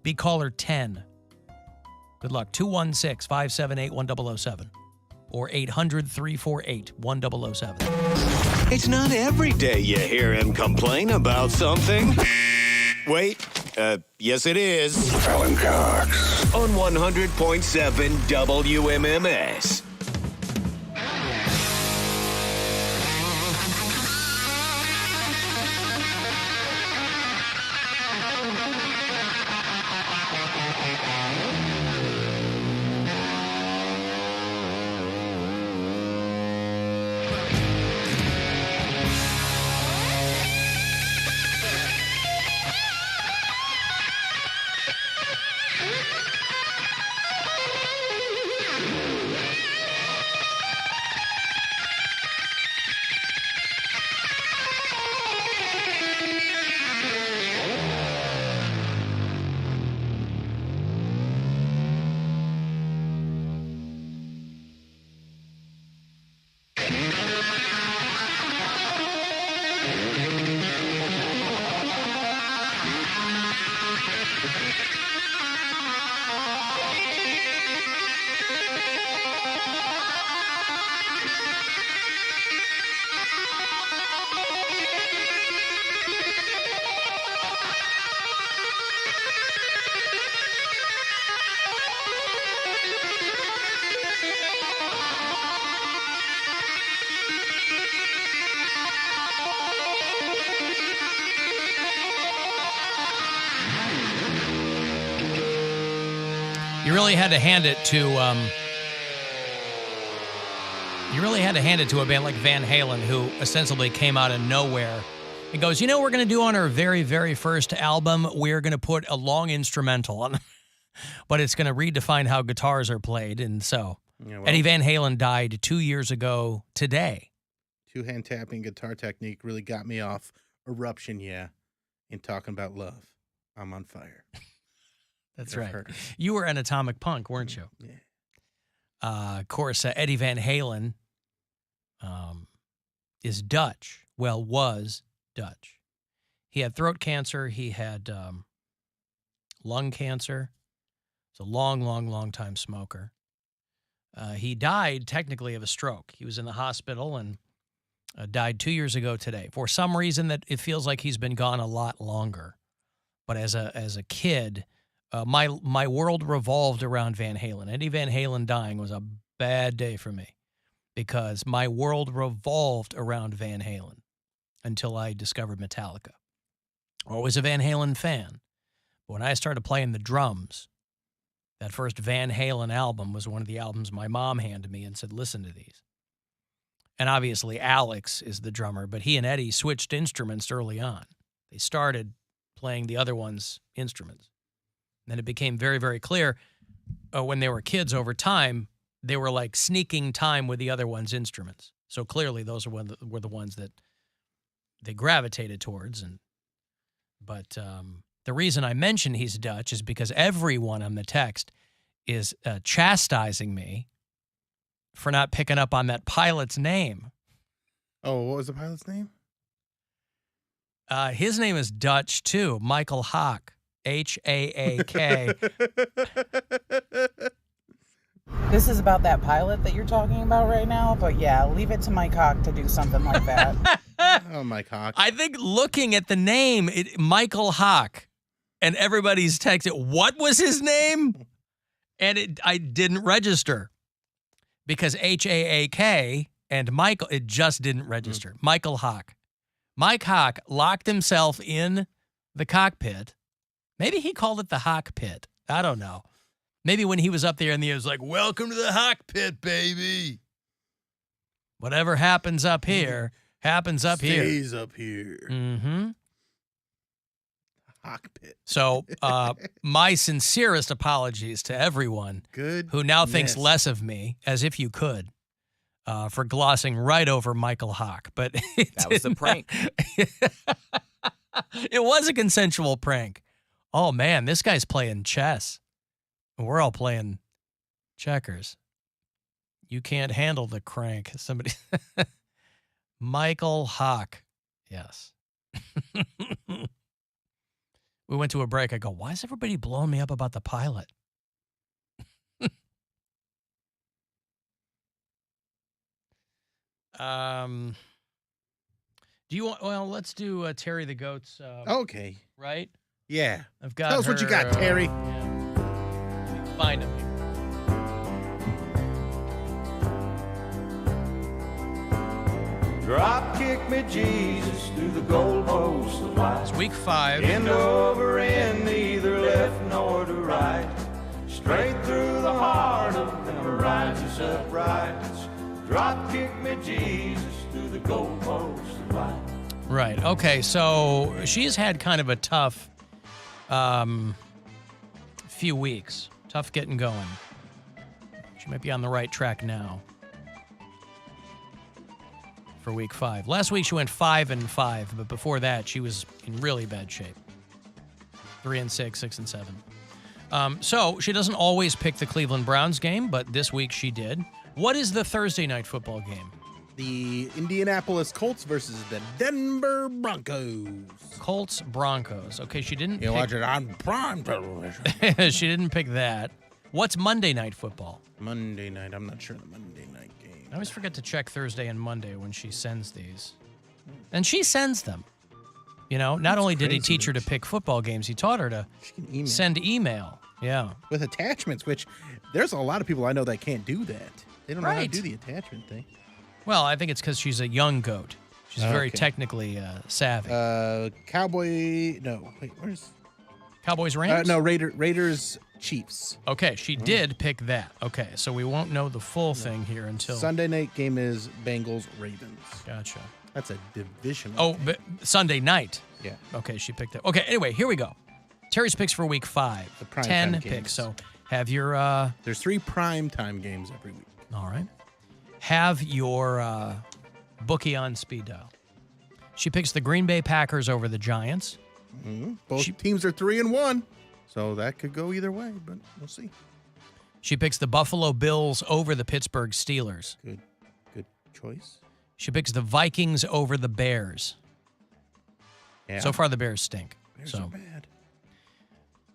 Be caller 10. Good luck. 216-578-1007 or 800-348-1007. It's not every day you hear him complain about something. Wait, yes it is. Alan Cox on 100.7 WMMS. You really had to hand it to a band like Van Halen, who ostensibly came out of nowhere. It goes, we're going to do on our very, very first album, we're going to put a long instrumental on, but it's going to redefine how guitars are played. And so Eddie Van Halen died 2 years ago today. Two-hand tapping guitar technique really got me off Eruption, in talking about love. I'm on fire. That's right. You were an Atomic Punk, weren't you? Yeah. Of course, Eddie Van Halen is Dutch. Well, was Dutch. He had throat cancer. He had lung cancer. He's a long, long, long time smoker. He died technically of a stroke. He was in the hospital and died 2 years ago today. For some reason that it feels like he's been gone a lot longer. But as a kid, my world revolved around Van Halen. Eddie Van Halen dying was a bad day for me because my world revolved around Van Halen until I discovered Metallica. Always a Van Halen fan. But when I started playing the drums, that first Van Halen album was one of the albums my mom handed me and said, listen to these. And obviously Alex is the drummer, but he and Eddie switched instruments early on. They started playing the other one's instruments. And then it became very, very clear when they were kids over time, they were like sneaking time with the other one's instruments. So clearly those were the ones that they gravitated towards. But the reason I mention he's Dutch is because everyone on the text is chastising me for not picking up on that pilot's name. Oh, what was the pilot's name? His name is Dutch, too. Michael Haak. Haak. This is about that pilot that you're talking about right now, but yeah, leave it to Mike Hawk to do something like that. Oh, Mike Hawk. I think looking at the name, Michael Haak, and everybody's texting, what was his name? And I didn't register because Haak and Michael, it just didn't register. Michael Haak. Mike Hawk locked himself in the cockpit. Maybe he called it the Hawk Pit. I don't know. Maybe when he was up there and he was like, welcome to the Hawk Pit, baby. Whatever happens up here, happens up here. Stays up here. Mm-hmm. Hawk Pit. So my sincerest apologies to everyone who now thinks less of me, as if you could, for glossing right over Michael Hawk. But that was a prank. It was a consensual prank. Oh, man, this guy's playing chess. We're all playing checkers. You can't handle the crank. Somebody. Michael Hawk. Yes. We went to a break. I go, why is everybody blowing me up about the pilot? Do you want? Well, let's do Terry the Goat's. Okay. Right? Yeah. I've got. Tell us what you got, Terry. Yeah. Find him. Drop kick me, Jesus, through the goalpost of life. It's week 5. End over end, neither left nor to right. Straight through the heart of them righteous uprights. Drop kick me, Jesus, through the goalpost of life. Right. Okay. So she's had kind of a tough few weeks. Tough getting going. She might be on the right track now for week 5. Last week she went 5-5, but before that she was in really bad shape. 3-6, 6-7. So she doesn't always pick the Cleveland Browns game, but this week she did. What is the Thursday night football game? The Indianapolis Colts versus the Denver Broncos. Colts Broncos. Okay, she didn't. You pick... watch it on Prime Television. She didn't pick that. What's Monday night football? Monday night. I'm not sure the Monday night game. I always forget to check Thursday and Monday when she sends these. And she sends them. You know, not only did he teach her to pick football games, he taught her to send email. Yeah. With attachments, which there's a lot of people I know that can't do that. They don't know how to do the attachment thing. Well, I think it's because she's a young goat. She's very technically savvy. Cowboy. No, wait, where's Cowboys Rams? No, Raiders Chiefs. Okay, she did pick that. Okay, so we won't know the full thing here until Sunday night game is Bengals Ravens. Gotcha. That's a divisional. Oh, game. but Sunday night. Yeah. Okay, she picked it. Okay, anyway, here we go. Terry's picks for week 5. The prime 10 time picks. games. So have your There's 3 prime time games every week. all right. Have your bookie on speed dial. She picks the Green Bay Packers over the Giants. Mm-hmm. Both teams are 3-1, so that could go either way, but we'll see. She picks the Buffalo Bills over the Pittsburgh Steelers. Good choice. She picks the Vikings over the Bears. Yeah. So far, the Bears stink. Bears are bad.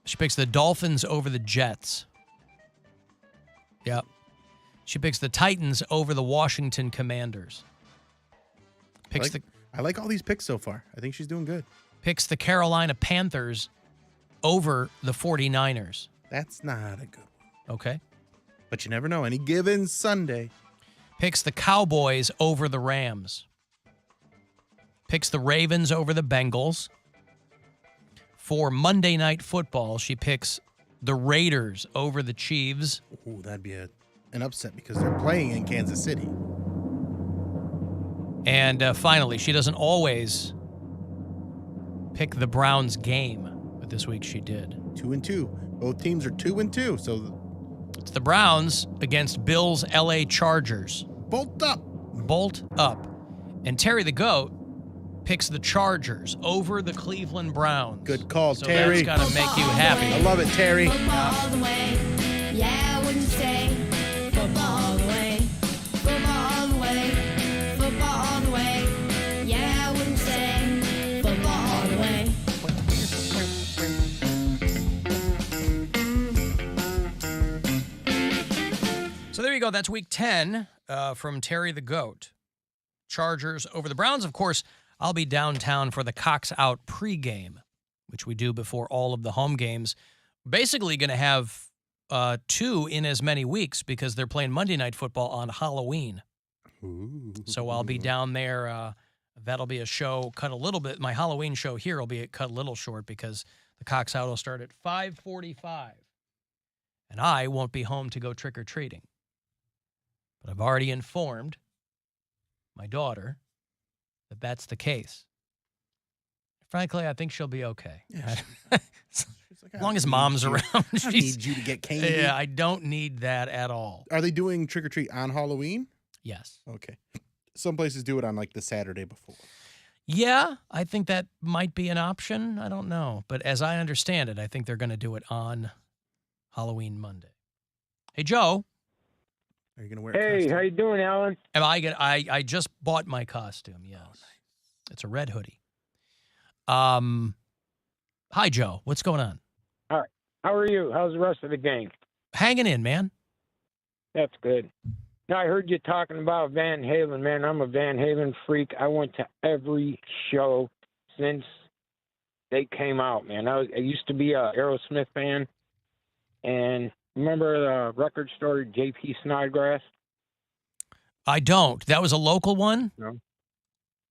She picks the Dolphins over the Jets. Yep. She picks the Titans over the Washington Commanders. I like all these picks so far. I think she's doing good. Picks the Carolina Panthers over the 49ers. That's not a good one. Okay. But you never know. Any given Sunday. Picks the Cowboys over the Rams. Picks the Ravens over the Bengals. For Monday Night Football, she picks the Raiders over the Chiefs. Ooh, that'd be an upset because they're playing in Kansas City. And finally, she doesn't always pick the Browns game, but this week she did. 2-2. Both teams are 2-2, so it's the Browns against Bills LA Chargers. Bolt up. Bolt up. And Terry the Goat picks the Chargers over the Cleveland Browns. Good call, so Terry. That's got to make you happy. I love it, Terry. All the way. Yeah, I wouldn't say football all the way. Football all the way. Football all the way. Yeah, I wouldn't say football all the way. So there you go. That's week 10 from Terry the Goat. Chargers over the Browns. Of course, I'll be downtown for the Cox Out pregame, which we do before all of the home games. Basically going to have 2 in as many weeks because they're playing Monday Night Football on Halloween. Ooh. So I'll be down there. That'll be a show cut a little bit. My Halloween show here will be cut a little short because the Cox Out will start at 5:45. And I won't be home to go trick-or-treating. But I've already informed my daughter that that's the case. Frankly, I think she'll be okay. Yeah, As long as mom's around. I need you to get candy. Yeah, I don't need that at all. Are they doing trick or treat on Halloween? Yes. Okay. Some places do it on like the Saturday before. Yeah, I think that might be an option. I don't know. But as I understand it, I think they're going to do it on Halloween Monday. Hey, Joe. Are you going to wear Hey, how you doing, Alan? I just bought my costume, yes. Oh, nice. It's a red hoodie. I Hi, Joe. What's going on? All right. How are you? How's the rest of the gang? Hanging in, man. That's good. Now, I heard you talking about Van Halen, man. I'm a Van Halen freak. I went to every show since they came out, man. I used to be a Aerosmith fan. And remember the record store, J.P. Snodgrass? I don't. That was a local one? No.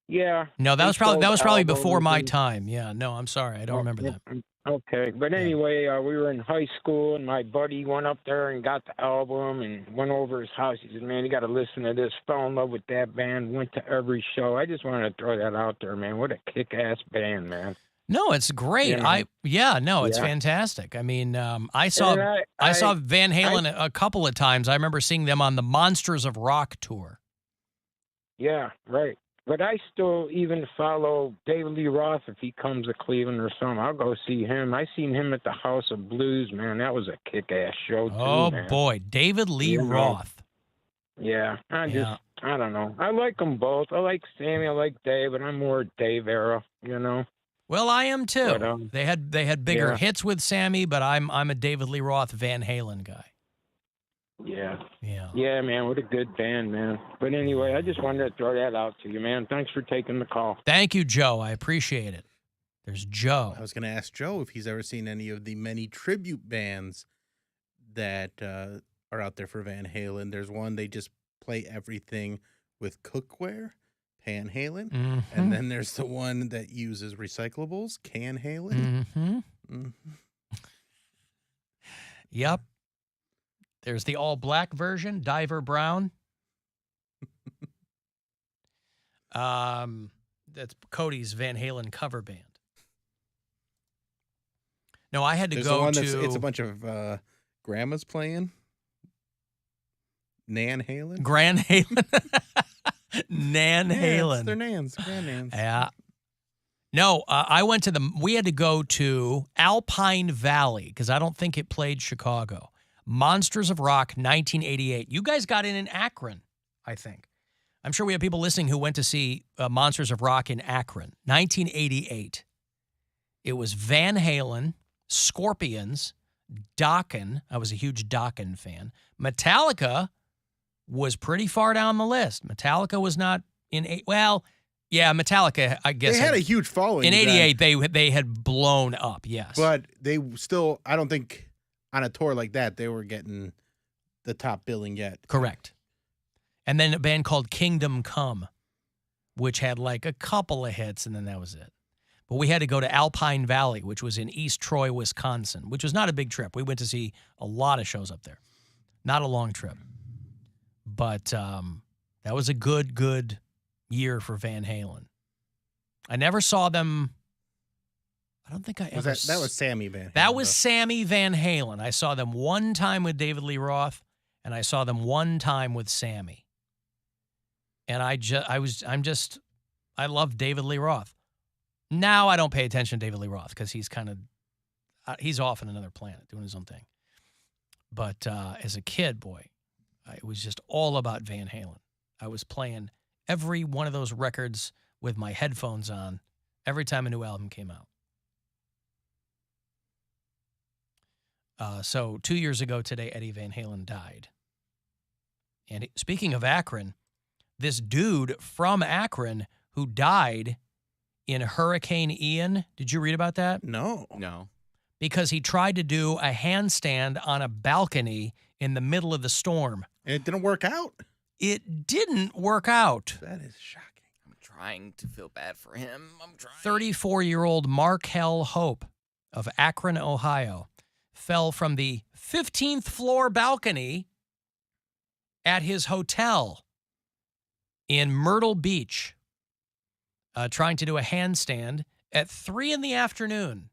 Yeah. No, that they was probably sold before albums my and- time. Yeah, no, I'm sorry. I don't remember that. Okay, but anyway, we were in high school, and my buddy went up there and got the album and went over his house. He said, man, you got to listen to this. Fell in love with that band, went to every show. I just wanted to throw that out there, man. What a kick-ass band, man. No, it's great. Yeah. It's Yeah. fantastic. I mean, I saw And I saw Van Halen a couple of times. I remember seeing them on the Monsters of Rock tour. Yeah, right. But I still even follow David Lee Roth if he comes to Cleveland or something. I'll go see him. I seen him at the House of Blues, man. That was a kick-ass show, too, Oh man. boy, David Lee Yeah. Roth. Yeah, Yeah. I don't know. I like them both. I like Sammy. I like Dave, but I'm more Dave era, you know. Well, I am too. But, they had bigger yeah. hits with Sammy, but I'm a David Lee Roth Van Halen guy. Yeah. Yeah. Yeah, man. What a good band, man. But anyway, I just wanted to throw that out to you, man. Thanks for taking the call. Thank you, Joe. I appreciate it. There's Joe. I was going to ask Joe if he's ever seen any of the many tribute bands that are out there for Van Halen. There's one, they just play everything with cookware, Pan Halen. Mhm. And then there's the one that uses recyclables, Can Halen. Mm-hmm. Yep. There's the all-black version, Diver Brown. That's Cody's Van Halen cover band. No, I had to There's go the one to... it's a bunch of grandmas playing. Nan Halen. Gran Halen. Nan Halen. They're Nans. Grand Nans. Yeah. No, we had to go to Alpine Valley because I don't think it played Chicago. Monsters of Rock, 1988. You guys got in Akron, I think. I'm sure we have people listening who went to see Monsters of Rock in Akron, 1988. It was Van Halen, Scorpions, Dokken. I was a huge Dokken fan. Metallica was pretty far down the list. Metallica was not in Metallica, I guess. They had a huge following. In then, 88, they had blown up, yes. but they still, I don't think on a tour like that, they were getting the top billing yet. Correct. And then a band called Kingdom Come, which had like a couple of hits, and then that was it. But we had to go to Alpine Valley, which was in East Troy, Wisconsin, which was not a big trip. We went to see a lot of shows up there. Not a long trip. But that was a good year for Van Halen. I never saw them. I don't think I ever. That was Sammy Van Halen. That was Sammy Van Halen. I saw them one time with David Lee Roth, and I saw them one time with Sammy. And I love David Lee Roth. Now I don't pay attention to David Lee Roth because he's off on another planet doing his own thing. But as a kid, boy, it was just all about Van Halen. I was playing every one of those records with my headphones on every time a new album came out. So 2 years ago today, Eddie Van Halen died. And speaking of Akron, this dude from Akron who died in Hurricane Ian, did you read about that? No. Because he tried to do a handstand on a balcony in the middle of the storm. And it didn't work out. It didn't work out. That is shocking. I'm trying to feel bad for him. I'm trying. 34-year-old Markel Hope of Akron, Ohio, fell from the 15th floor balcony at his hotel in Myrtle Beach, trying to do a handstand at 3 in the afternoon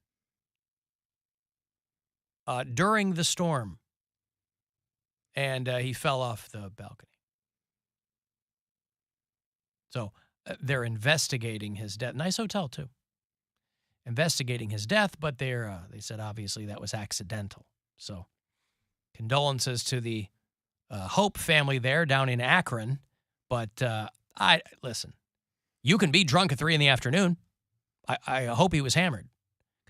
during the storm. And he fell off the balcony. So they're investigating his death. Nice hotel, too. Investigating his death, but they said obviously that was accidental. So condolences to the Hope family there down in Akron. But listen, you can be drunk at 3 in the afternoon. I hope he was hammered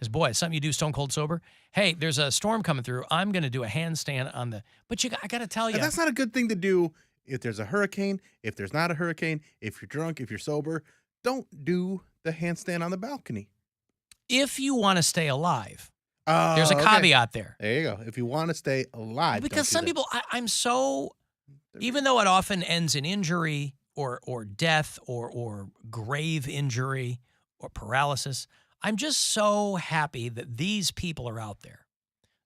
Because, boy, it's something you do stone cold sober. Hey, there's a storm coming through. I'm going to do a handstand on the... But I got to tell you... And that's not a good thing to do if there's a hurricane, if there's not a hurricane, if you're drunk, if you're sober. Don't do the handstand on the balcony. If you want to stay alive, there's a caveat there. There you go. If you want to stay alive. Because some people... I'm so... Even though it often ends in injury or death or grave injury or paralysis... I'm just so happy that these people are out there.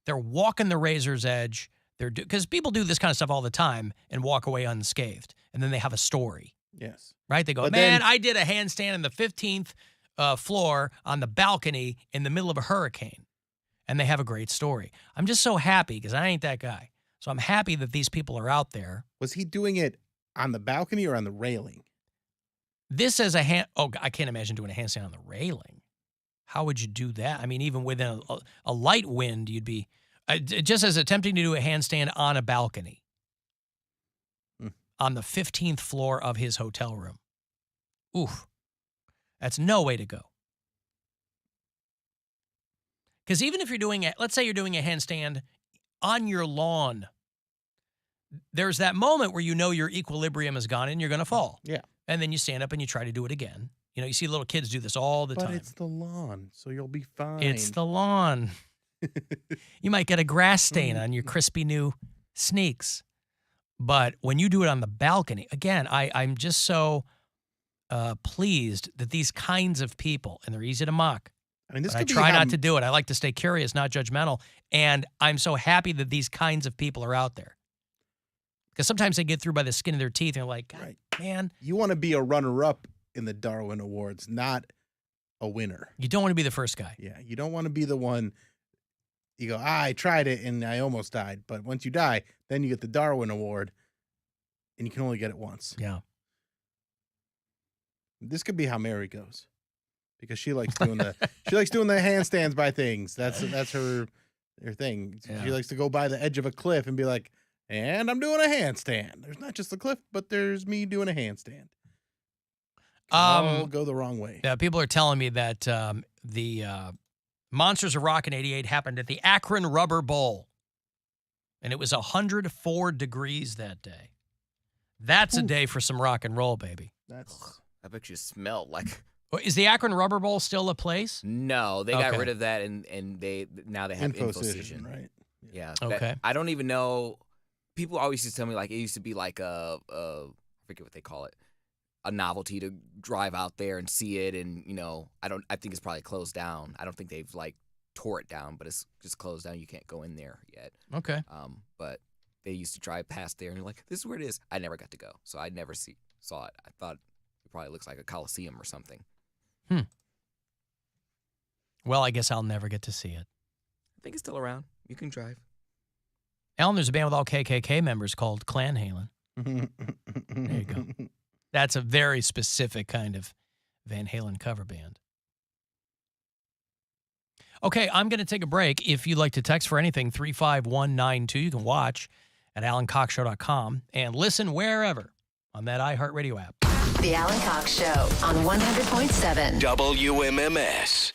They're walking the razor's edge. Because people do this kind of stuff all the time and walk away unscathed. And then they have a story. Yes. Right? They go, man, I did a handstand on the 15th floor on the balcony in the middle of a hurricane. And they have a great story. I'm just so happy because I ain't that guy. So I'm happy that these people are out there. Was he doing it on the balcony or on the railing? This as a I can't imagine doing a handstand on the railing. How would you do that? I mean, even within a light wind, you'd be just as attempting to do a handstand on a balcony on the 15th floor of his hotel room. Oof. That's no way to go. Because even if you're doing let's say you're doing a handstand on your lawn, there's that moment where you know your equilibrium is gone and you're going to fall. Yeah. And then you stand up and you try to do it again. You know, you see little kids do this all the time. But it's the lawn, so you'll be fine. It's the lawn. You might get a grass stain on your crispy new sneaks. But when you do it on the balcony, again, I'm just so pleased that these kinds of people, and they're easy to mock. I mean, I try not to do it. I like to stay curious, not judgmental. And I'm so happy that these kinds of people are out there. Because sometimes they get through by the skin of their teeth and they're like, God, man. You want to be a runner-up in the Darwin Awards, not a winner. You don't want to be the first guy. Yeah, you don't want to be the one, you go, I tried it and I almost died. But once you die, then you get the Darwin Award and you can only get it once. Yeah. This could be how Mary goes because she likes doing the handstands by things. That's her thing. Yeah. She likes to go by the edge of a cliff and be like, and I'm doing a handstand. There's not just the cliff, but there's me doing a handstand. All go the wrong way. Yeah, people are telling me that the Monsters of Rock in '88 happened at the Akron Rubber Bowl, and it was 104 degrees that day. That's a day for some rock and roll, baby. I bet you smelled like. Is the Akron Rubber Bowl still a place? No, they got rid of that, and now they have Infocision, right? Yeah. Okay. I don't even know. People always used to tell me like it used to be like I forget what they call it. A novelty to drive out there and see it, and I think it's probably closed down. I don't think they've like tore it down, but it's just closed down. You can't go in there yet. Okay. But they used to drive past there and you're like, this is where it is. I never got to go, so I never saw it. I thought it probably looks like a Coliseum or something. Well, I guess I'll never get to see it. I think it's still around. You can drive. Alan, there's a band with all KKK members called Clan Halen. There you go. That's a very specific kind of Van Halen cover band. Okay, I'm going to take a break. If you'd like to text for anything, 35192, you can watch at alancoxshow.com and listen wherever on that iHeartRadio app. The Alan Cox Show on 100.7 WMMS.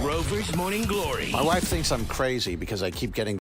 Rover's Morning Glory. My wife thinks I'm crazy because I keep getting